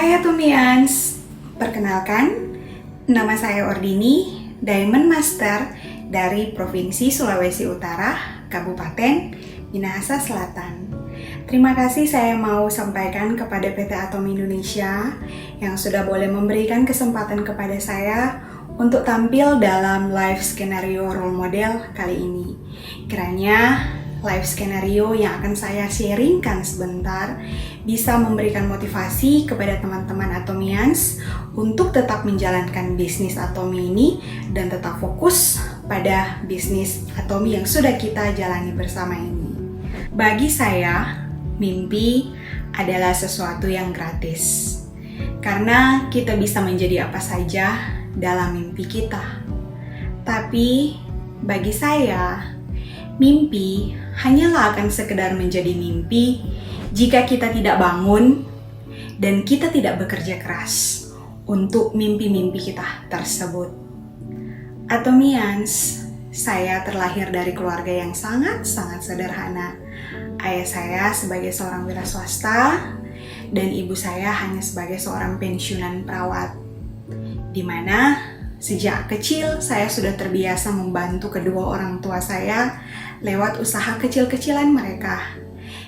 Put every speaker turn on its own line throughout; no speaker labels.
Hai Atumians, perkenalkan, nama saya Ordini, Diamond Master dari Provinsi Sulawesi Utara, Kabupaten Minahasa Selatan. Terima kasih saya mau sampaikan kepada PT Atom Indonesia yang sudah boleh memberikan kesempatan kepada saya untuk tampil dalam live skenario role model kali ini. Kiranya live skenario yang akan saya sharingkan sebentar bisa memberikan motivasi kepada teman-teman Atomians untuk tetap menjalankan bisnis Atomi ini dan tetap fokus pada bisnis Atomi yang sudah kita jalani bersama ini. Bagi saya, mimpi adalah sesuatu yang gratis karena kita bisa menjadi apa saja dalam mimpi kita. Tapi bagi saya, mimpi hanyalah akan sekedar menjadi mimpi jika kita tidak bangun dan kita tidak bekerja keras untuk mimpi-mimpi kita tersebut. Atomians, saya terlahir dari keluarga yang sangat-sangat sederhana. Ayah saya sebagai seorang wira swasta dan ibu saya hanya sebagai seorang pensiunan perawat. Di mana sejak kecil saya sudah terbiasa membantu kedua orang tua saya lewat usaha kecil-kecilan mereka,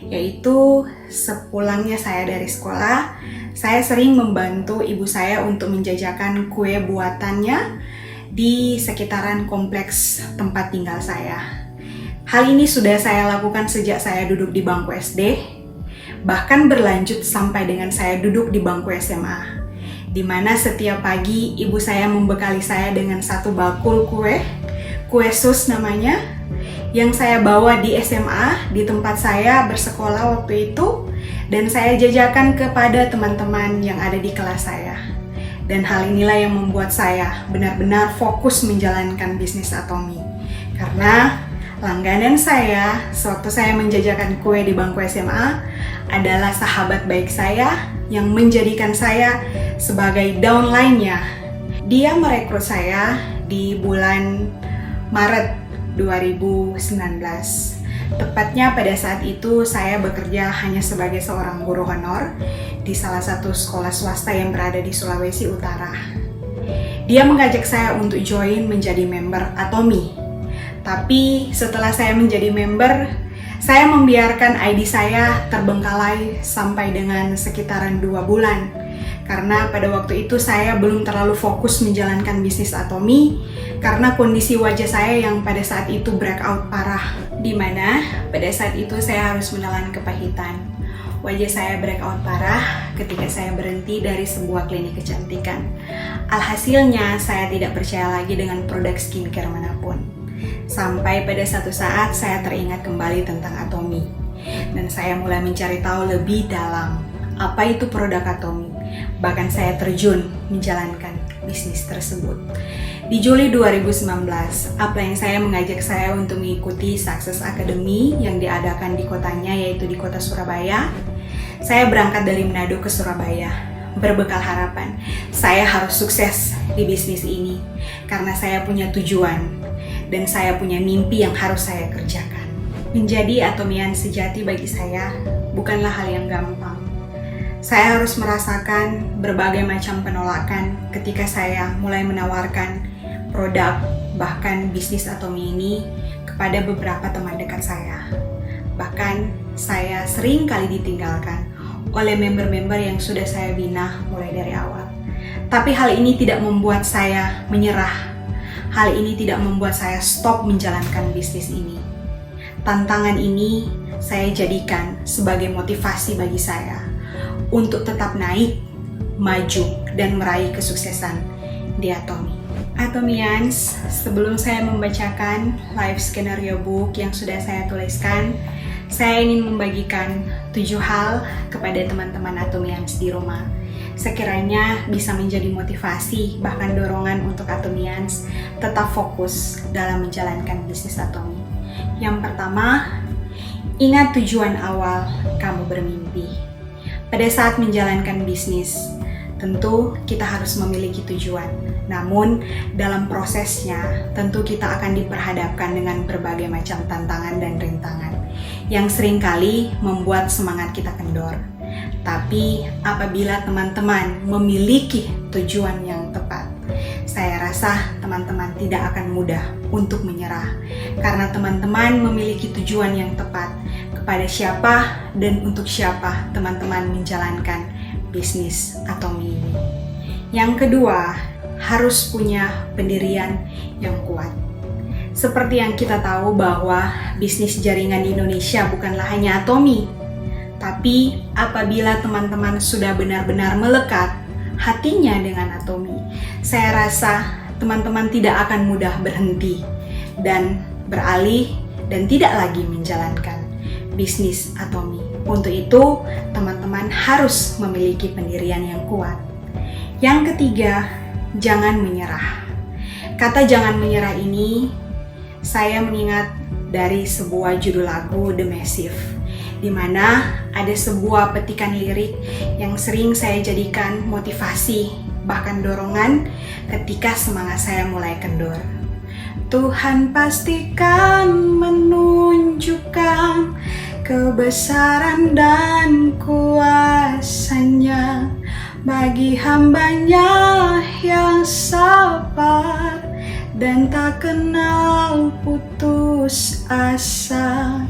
yaitu sepulangnya saya dari sekolah, saya sering membantu ibu saya untuk menjajakan kue buatannya di sekitaran kompleks tempat tinggal saya. Hal ini sudah saya lakukan sejak saya duduk di bangku SD, bahkan berlanjut sampai dengan saya duduk di bangku SMA, di mana setiap pagi ibu saya membekali saya dengan satu bakul kue sus namanya, yang saya bawa di SMA di tempat saya bersekolah waktu itu, dan saya jajakan kepada teman-teman yang ada di kelas saya. Dan hal inilah yang membuat saya benar-benar fokus menjalankan bisnis Atomi, karena langganan saya sewaktu saya menjajakan kue di bangku SMA adalah sahabat baik saya yang menjadikan saya sebagai downline-nya. Dia merekrut saya di bulan Maret 2019. Tepatnya pada saat itu saya bekerja hanya sebagai seorang guru honor di salah satu sekolah swasta yang berada di Sulawesi Utara. Dia mengajak saya untuk join menjadi member Atomi. Tapi setelah saya menjadi member, saya membiarkan ID saya terbengkalai sampai dengan sekitaran 2 bulan. Karena pada waktu itu saya belum terlalu fokus menjalankan bisnis Atomi karena kondisi wajah saya yang pada saat itu breakout parah, di mana pada saat itu saya harus menelan kepahitan. Wajah saya breakout parah ketika saya berhenti dari sebuah klinik kecantikan. Alhasilnya saya tidak percaya lagi dengan produk skincare manapun. Sampai pada satu saat saya teringat kembali tentang Atomi dan saya mulai mencari tahu lebih dalam apa itu produk Atomi. Bahkan saya terjun menjalankan bisnis tersebut. Di Juli 2019, upline saya mengajak saya untuk mengikuti Success Academy yang diadakan di kotanya, yaitu di kota Surabaya. Saya berangkat dari Manado ke Surabaya, berbekal harapan saya harus sukses di bisnis ini karena saya punya tujuan dan saya punya mimpi yang harus saya kerjakan. Menjadi Atomian sejati bagi saya bukanlah hal yang gampang. Saya harus merasakan berbagai macam penolakan ketika saya mulai menawarkan produk, bahkan bisnis Atomi ini kepada beberapa teman dekat saya. Bahkan saya sering kali ditinggalkan oleh member-member yang sudah saya bina mulai dari awal. Tapi hal ini tidak membuat saya menyerah. Hal ini tidak membuat saya stop menjalankan bisnis ini. Tantangan ini saya jadikan sebagai motivasi bagi saya untuk tetap naik, maju, dan meraih kesuksesan di Atomi. Atomians, sebelum saya membacakan live skenario book yang sudah saya tuliskan, saya ingin membagikan 7 hal kepada teman-teman Atomians di rumah. Sekiranya bisa menjadi motivasi, bahkan dorongan untuk Atomians tetap fokus dalam menjalankan bisnis Atomi. Yang pertama, ingat tujuan awal kamu bermimpi. Pada saat menjalankan bisnis, tentu kita harus memiliki tujuan. Namun, dalam prosesnya, tentu kita akan diperhadapkan dengan berbagai macam tantangan dan rintangan yang seringkali membuat semangat kita kendor. tapi apabila teman-teman memiliki tujuan yang tepat, saya rasa teman-teman tidak akan mudah untuk menyerah, karena teman-teman memiliki tujuan yang tepat kepada siapa dan untuk siapa teman-teman menjalankan bisnis Atomi ini. Yang kedua, harus punya pendirian yang kuat. Seperti yang kita tahu bahwa bisnis jaringan di Indonesia bukanlah hanya Atomi, tapi apabila teman-teman sudah benar-benar melekat hatinya dengan Atomi, saya rasa teman-teman tidak akan mudah berhenti dan beralih dan tidak lagi menjalankan bisnis Atomi. Untuk itu, teman-teman harus memiliki pendirian yang kuat. Yang ketiga, jangan menyerah. Kata jangan menyerah ini, saya mengingat dari sebuah judul lagu The Massive, di mana ada sebuah petikan lirik yang sering saya jadikan motivasi, bahkan dorongan ketika semangat saya mulai kendor. Tuhan pastikan menunjukkan kebesaran dan kuasa-Nya bagi hamba-Nya yang sabar dan tak kenal putus asa.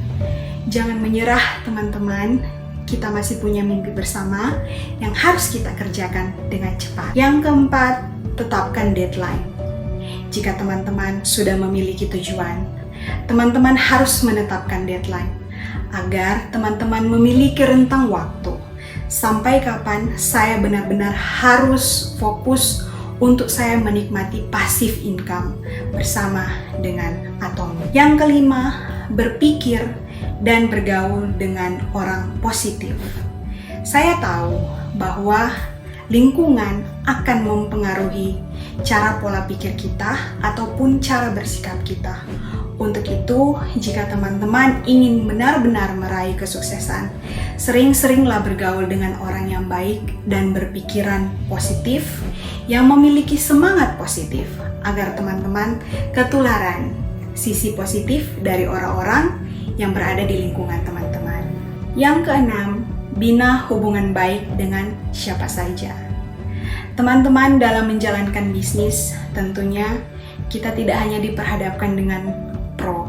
Jangan menyerah teman-teman, kita masih punya mimpi bersama yang harus kita kerjakan dengan cepat. Yang keempat, tetapkan deadline. Jika teman-teman sudah memiliki tujuan, teman-teman harus menetapkan deadline agar teman-teman memiliki rentang waktu sampai kapan saya benar-benar harus fokus untuk saya menikmati passive income bersama dengan Atomi. Yang kelima, berpikir dan bergaul dengan orang positif. Saya tahu bahwa lingkungan akan mempengaruhi cara pola pikir kita ataupun cara bersikap kita. Untuk itu, jika teman-teman ingin benar-benar meraih kesuksesan, sering-seringlah bergaul dengan orang yang baik dan berpikiran positif, yang memiliki semangat positif, agar teman-teman ketularan sisi positif dari orang-orang yang berada di lingkungan teman-teman. Yang keenam, bina hubungan baik dengan siapa saja. Teman-teman, dalam menjalankan bisnis, tentunya kita tidak hanya diperhadapkan dengan pro,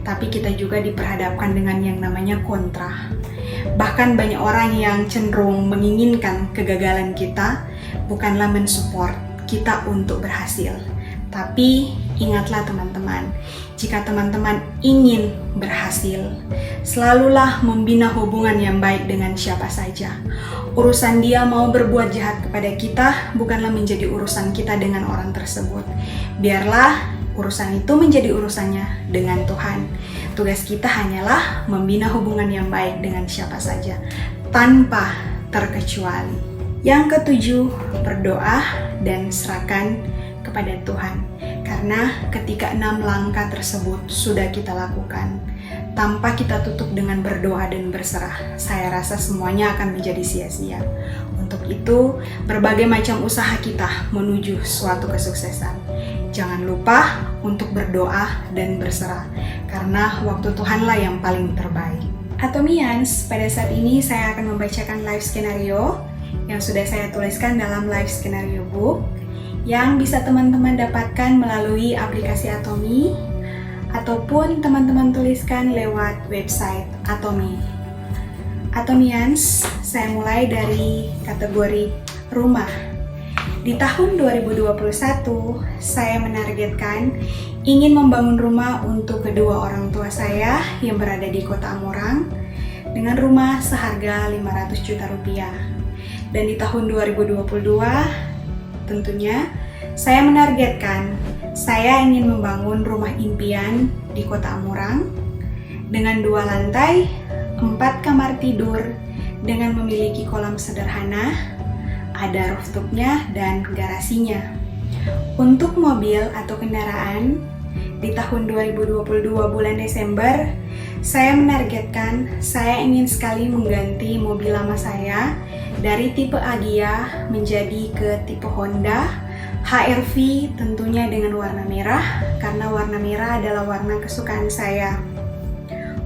tapi kita juga diperhadapkan dengan yang namanya kontra. Bahkan banyak orang yang cenderung menginginkan kegagalan kita, bukanlah mensupport kita untuk berhasil. Tapi ingatlah teman-teman, jika teman-teman ingin berhasil, selalulah membina hubungan yang baik dengan siapa saja. Urusan dia mau berbuat jahat kepada kita bukanlah menjadi urusan kita dengan orang tersebut. Biarlah urusan itu menjadi urusannya dengan Tuhan. Tugas kita hanyalah membina hubungan yang baik dengan siapa saja, tanpa terkecuali. Yang ketujuh, berdoa dan serahkan kepada Tuhan. Karena ketika 6 langkah tersebut sudah kita lakukan, tanpa kita tutup dengan berdoa dan berserah, saya rasa semuanya akan menjadi sia-sia. Untuk itu, berbagai macam usaha kita menuju suatu kesuksesan, jangan lupa untuk berdoa dan berserah, karena waktu Tuhanlah yang paling terbaik. Atomians, pada saat ini saya akan membacakan live skenario yang sudah saya tuliskan dalam live skenario book, yang bisa teman-teman dapatkan melalui aplikasi Atomi, ataupun teman-teman tuliskan lewat website Atomi. Atomians, saya mulai dari kategori rumah. Di tahun 2021, saya menargetkan ingin membangun rumah untuk kedua orang tua saya yang berada di Kota Amurang dengan rumah seharga 500 juta rupiah. Dan di tahun 2022, tentunya saya menargetkan saya ingin membangun rumah impian di Kota Amurang dengan 2 lantai, 4 kamar tidur, dengan memiliki kolam sederhana, ada rooftopnya dan garasinya. Untuk mobil atau kendaraan, di tahun 2022 bulan Desember, saya menargetkan saya ingin sekali mengganti mobil lama saya dari tipe Agya menjadi ke tipe Honda HR-V, tentunya dengan warna merah, karena warna merah adalah warna kesukaan saya.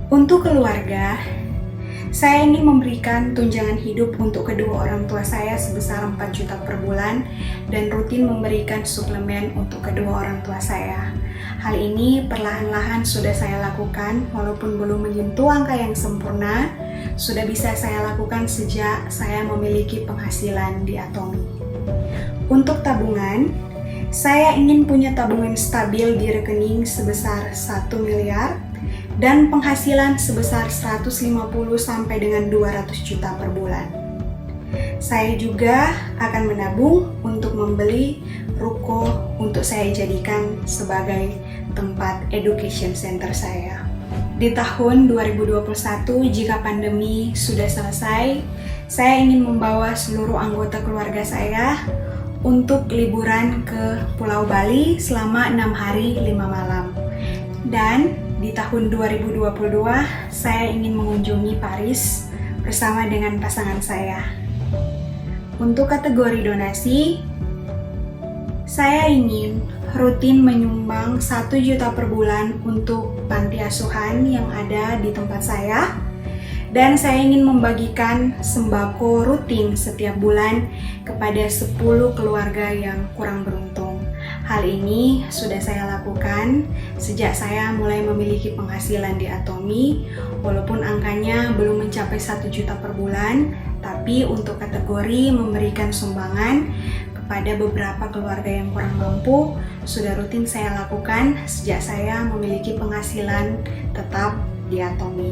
Untuk keluarga, Saya ingin memberikan tunjangan hidup untuk kedua orang tua saya sebesar 4 juta per bulan dan rutin memberikan suplemen untuk kedua orang tua saya. Hal ini perlahan-lahan sudah saya lakukan walaupun belum menyentuh angka yang sempurna, sudah bisa saya lakukan sejak saya memiliki penghasilan di Atomi. Untuk tabungan, saya ingin punya tabungan stabil di rekening sebesar 1 miliar dan penghasilan sebesar 150 sampai dengan 200 juta per bulan. Saya juga akan menabung untuk membeli ruko untuk saya jadikan sebagai tempat education center saya. Di tahun 2021, jika pandemi sudah selesai, saya ingin membawa seluruh anggota keluarga saya untuk liburan ke Pulau Bali selama 6 hari 5 malam. Dan di tahun 2022, saya ingin mengunjungi Paris bersama dengan pasangan saya. Untuk kategori donasi, saya ingin rutin menyumbang 1 juta per bulan untuk panti asuhan yang ada di tempat saya. Dan saya ingin membagikan sembako rutin setiap bulan kepada 10 keluarga yang kurang beruntung. Hal ini sudah saya lakukan sejak saya mulai memiliki penghasilan di Atomi, walaupun angkanya belum mencapai 1 juta per bulan, tapi untuk kategori memberikan sumbangan kepada beberapa keluarga yang kurang mampu, sudah rutin saya lakukan sejak saya memiliki penghasilan tetap di Atomi.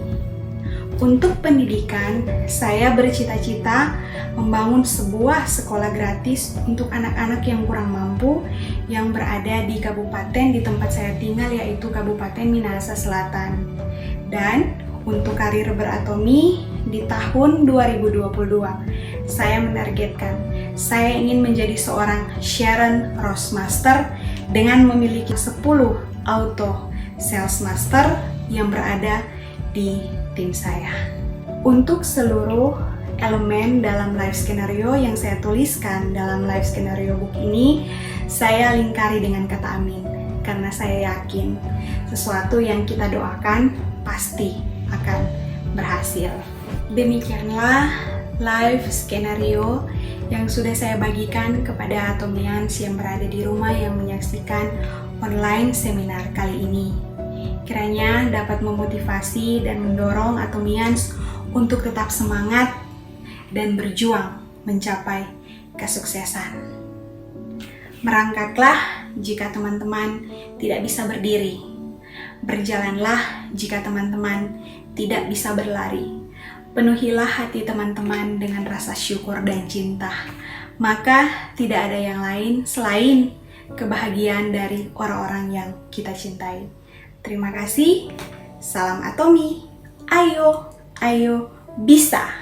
Untuk pendidikan, saya bercita-cita membangun sebuah sekolah gratis untuk anak-anak yang kurang mampu yang berada di kabupaten di tempat saya tinggal, yaitu Kabupaten Minahasa Selatan. Dan untuk karir beratomi di tahun 2022, saya menargetkan saya ingin menjadi seorang Sharon Rose Master dengan memiliki 10 auto sales master yang berada di tim saya. Untuk seluruh elemen dalam life scenario yang saya tuliskan dalam life scenario book ini, saya lingkari dengan kata amin, karena saya yakin sesuatu yang kita doakan pasti akan berhasil. Demikianlah life scenario yang sudah saya bagikan kepada Atomians yang berada di rumah yang menyaksikan online seminar kali ini. Kiranya dapat memotivasi dan mendorong Atomians untuk tetap semangat dan berjuang mencapai kesuksesan. Merangkaklah jika teman-teman tidak bisa berdiri. Berjalanlah jika teman-teman tidak bisa berlari. Penuhilah hati teman-teman dengan rasa syukur dan cinta. Maka tidak ada yang lain selain kebahagiaan dari orang-orang yang kita cintai. Terima kasih. Salam Atomi. Ayo bisa.